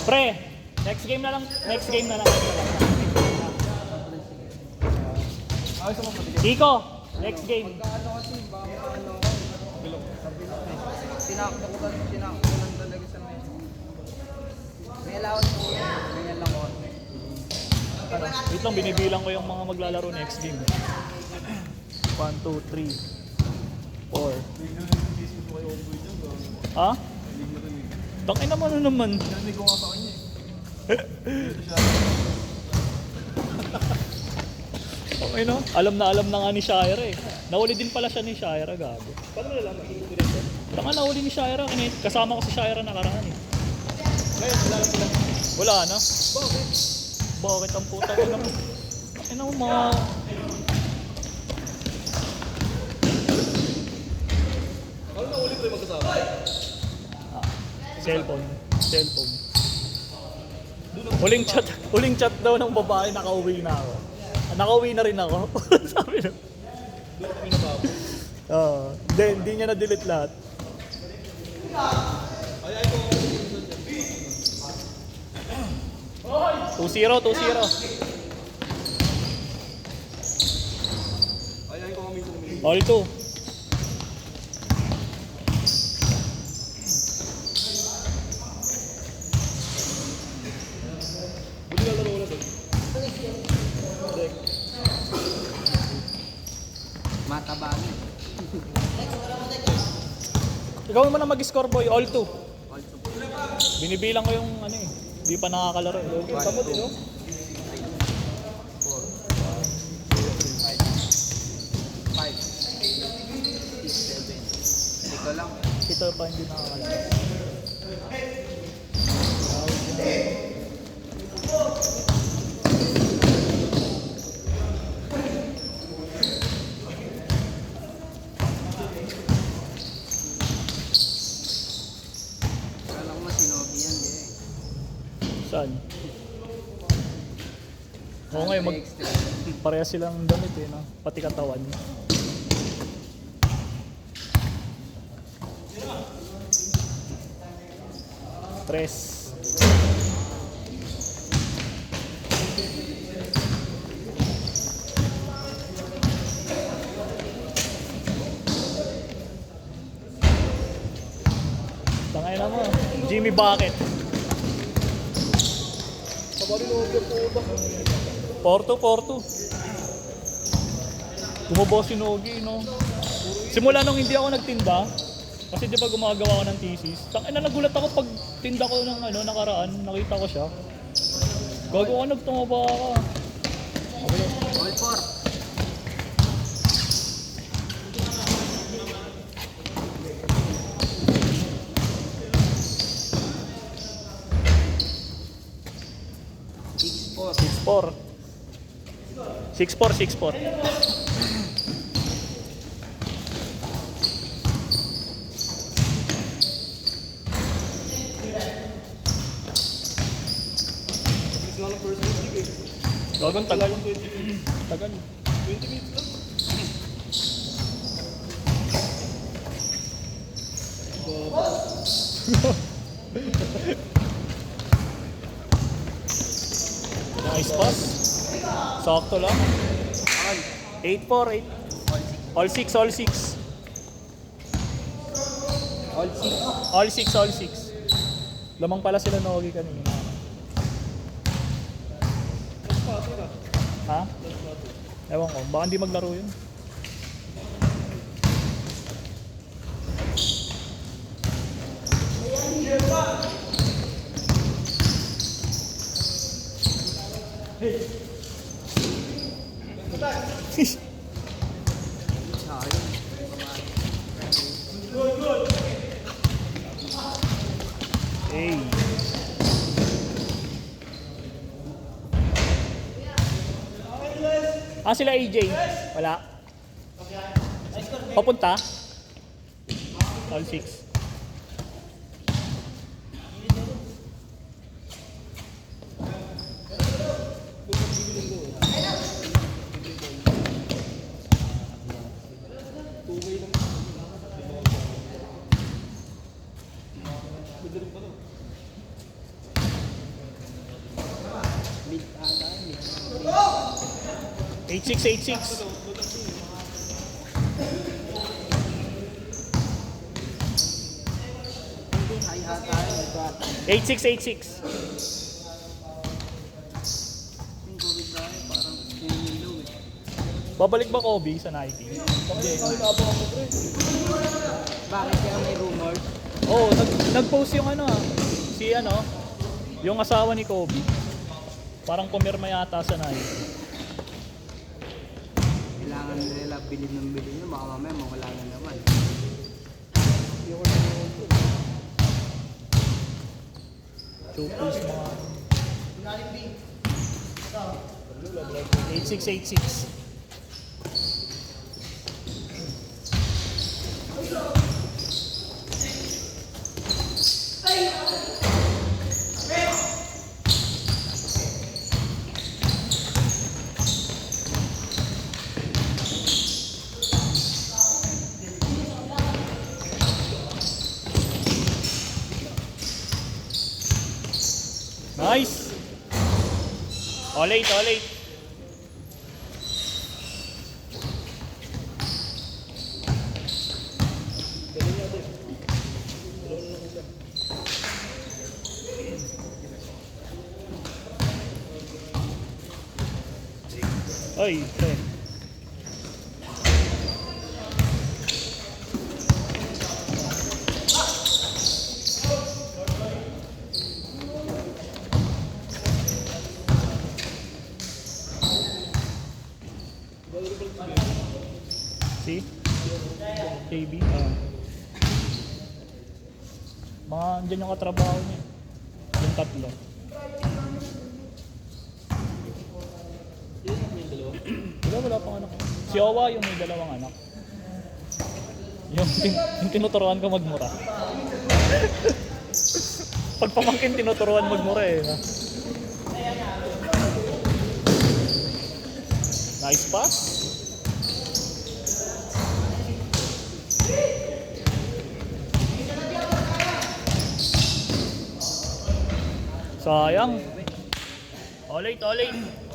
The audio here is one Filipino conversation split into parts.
Pre, next game na lang. Next game na lang. Kiko, next game. Ano kasi, baka ano ako, bilog. Sinaktukan talaga sa meso. May allowance po yan. Ganyan lang ako. Wait lang, binibilang ko yung mga maglalaro next game. 1, 2, 3, 4. Ha? Tangin naman ano naman. Hindi ko nga sa kanya eh. Okay no? Alam na nga ni Shaira eh. Nahuli din pala siya ni Shaira, gago. Paano mo nalaman? Iintulit ko. Tanga nahuli ni Shaira, kasama ko si Shaira nakaraan eh. Ngayon, wala lang sila. Wala na. Bakit? Bakit ang puta ko naman? Ano mga... Paano na ulit ko yung magkasama? Cellphone. Huling chat daw ng babae, nakauwi na ako. Nakauwi na rin ako. Sabi na. Doon kami nabawa. Hindi niya na-delete lahat. Ay, ko ako. 2-0. Ay, ko kami minsan. All 2. Buli na laro na doon. Matabangin. Ikaw mo na mag-score boy, all 2. Also po. Binibilang ko yung ano eh. Hindi pa nakakalaro. Okay, tama din, no? 5, 6, 7. Ito lang. Ito pa hindi nakakalaro. Kala ko masinobi yan eh. Saan? Oo nga, pareha silang damit eh, no? Pati katawan. Tres. Tangay na mo. Jimmy Bucket. Sabari na ulit po. 4-2. Gumubo si Nogi, no? Simula nung hindi ako nagtinda, kasi di ba gumagawa ako ng thesis, tangina nagulat ako pag tinda ko ng ano, nakaraan, nakita ko siya. Gago ka, nagtumaba ka. All 4. Four. 6-4. Bilis nga ng first mistake eh. Gagawin tagal. 20 minutes. Tagal. 20 minutes lang. Nice pass. Sakto lang. 8-4. All 6. All 6. All 6. Lamang pala sila Nogi kanina. Ha? Ewan ko, baka hindi maglaro yun. Hey. Sila AJ? Wala. Papunta? All 6. 8686. Hindi, high ata. Ito ata. 8686. Yung Kobe Bryant, parang nililiw eh. Babalik ba Kobe sa Nike? Hindi. Bakit kaya may rumors? Oh, nag-post yung ano si yung asawa ni Kobe. Parang pumirma yata sa Nike. Kailangan nila bilhin ng bilhin nyo, baka mamaya mawala na naman. Two-piece mga 8686. Nice! All eight, all eight. Ay, okay. See? KB? Mga andyan yung katrabaho niya. Yung tatlo. Wala pang anak. Si Owa yung may dalawang anak. Yung tinuturuan ko magmura. Pag pamangkin tinuturuan magmura eh. No? Nice pass. Sayang. All eight, all eight.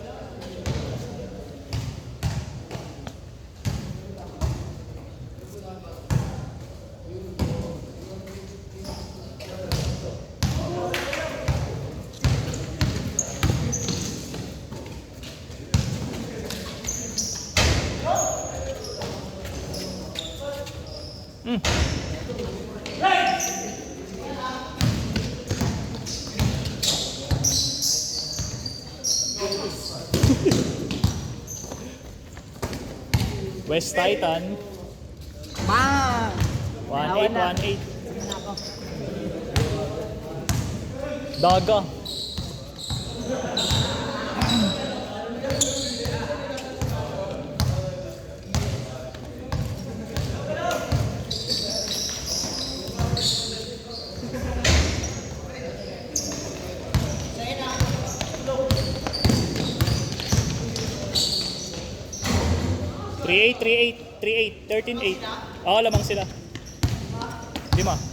West Titan. Bang! 1818. Daga. Three eight, 13-8. Oo, lamang sila. 5.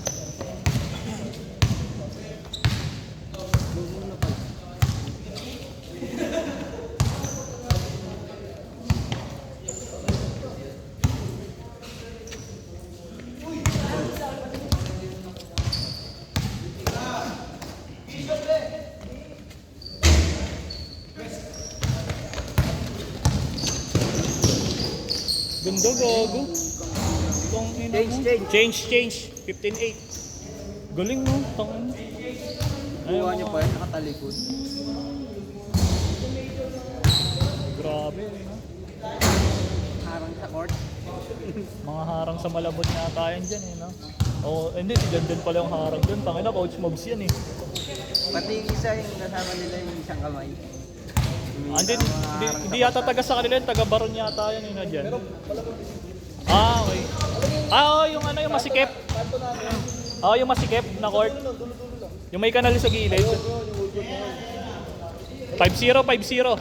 Ganda gago. Itong ina mo. Change. 15-8. Galing no, tangin. Buha niyo pa yun, nakatalikod. Grabe. No? Harang sa court. Mga harang sa malabot na tayo dyan eh, no? Oh, hindi, si Jan din pala yung harang dun. Tangin na, coach mobs yan eh. Pati yung isa yung kasama nila yung isang kamay. Hindi yata taga sa kanila yun, taga Baron yata yun na dyan. Ah, okay. Ah, yung ano, yung masikip. Ah, yung masikip na court. Yung may kanal sa gilid. 5-0, 5-0.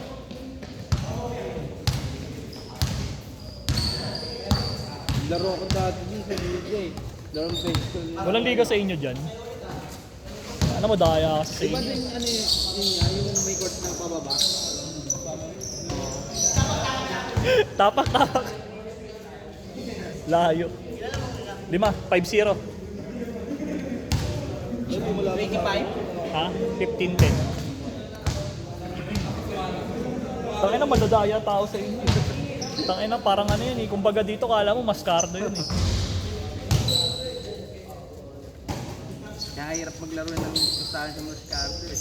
Laro ko dati din sa liga eh. Laro sa school. Walang liga sa inyo dyan. Ano mo, daya kasi sa Diba inyo. yung may court ng pababa? Tapak. Layo. 5-0. 25? Ha? 15-10. Tangina, madadaya tao sa inyo. Tangina, parang ano yun eh. Kumbaga dito, kala mo maskardo yun eh. Kaya hirap maglaro ng pustahan sa Moscato eh.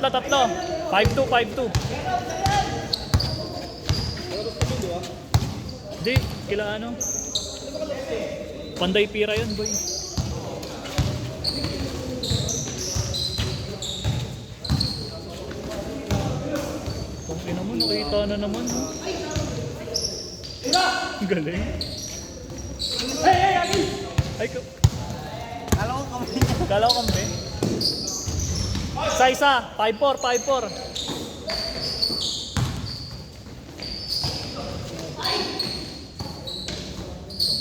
Tatlo. 5-2. Hindi, kila ano? Panday pira yun, boy. Kung ina mo, nakita na naman, no? Galing. Ay, Kala ko kamay. kala ko kami. Isa. 5-4.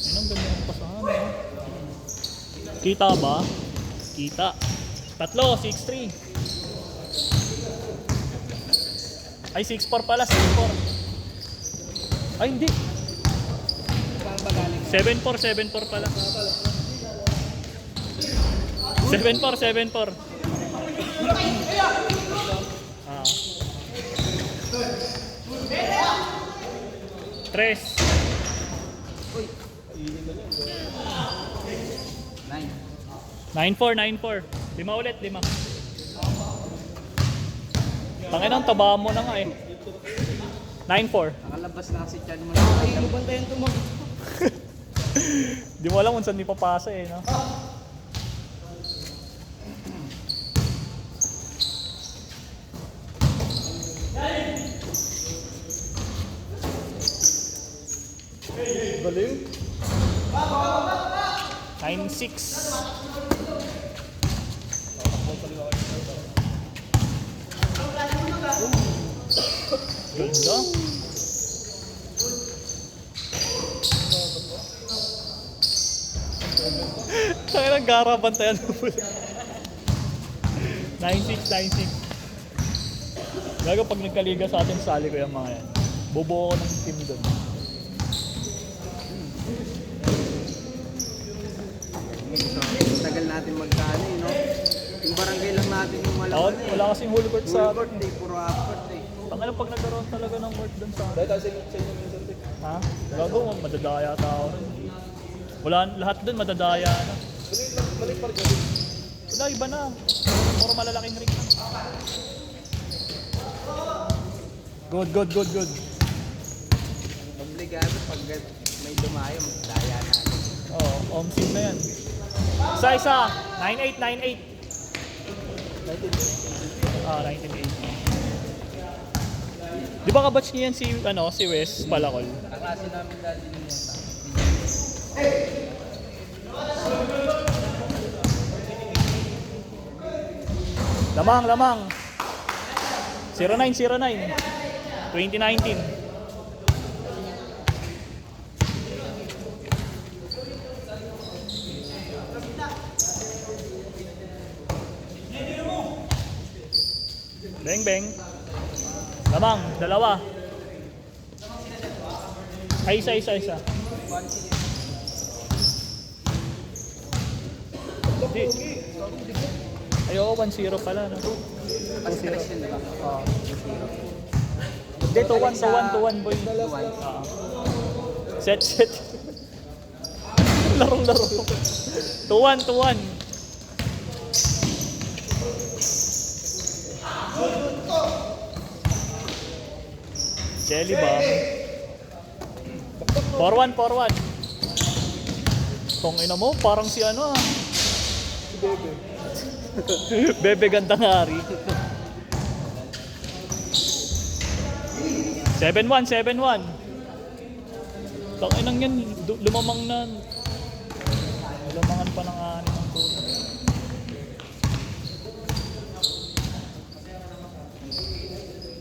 Anong ganda ng pasahan, eh. Kita ba? Kita. Tatlo, 6-3. Ay, 6-4 pala, 6-4. Ay, hindi. Saan ba galing? 7-4 pala. 7-4. Ah. 3. 9-4. 5 ulit. Tangin ang taba mo na nga eh. 9-4. Nakalabas na kasi chan mo na. Ay, ano ba tayo tumagot? Di mo alam kung saan ipapasa eh, no? Galing. 9-6. Ganda. Kaya nang garapan tayo. 9-6. Gago pag nagkaliga sa atin, sali ko yung mga yan. Bubuo ko ng team doon. Tagal natin magkano eh, no? Yung barangay lang natin yung malaman eh. Wala kasing whole court sa Full atin. court eh, puro half-court eh. Tangina pag nagkaroon talaga ng work doon sa atin. Dahil tayo sa inyo minsan, Tek. Ha? Gago, madadaya tao. Wala, lahat doon madadaya na. Balik pa rin. Wala, iba na. Puro malalaking ring na. Good. Obligado pag may dumayo, daya natin. Oo, omsim na yan. Isa. 9-8. 1980. Di ba kabatch niya yan si Wes Palacol? Kaklase namin dati din yan. Lamang. 09. 2019. Beng. Lamang, 2. Ay, isa. Hindi. Ay, oo, 1-0 pala, no? Mas stress yun, di ba? Oo. Hindi, 2-1, boy. Oo. Set. Larong. 2-1. Jelly bomb. 4-1. Tong ina mo, parang si ano ah. Si Bebe. Bebe gandang hari. 7-1. Tang inang yan, lumamang na. Lumangan pa ng 6 ng tulo.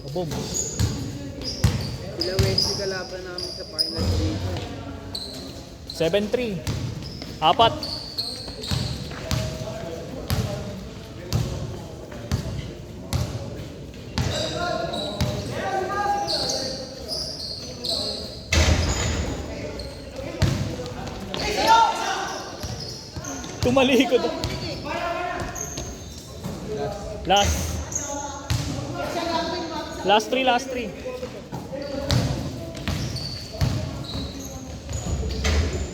Kabom. Sila Wesley kalaban namin sa final dito. 7-3. 4. Tumalikod. Last. Last three.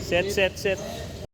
Set.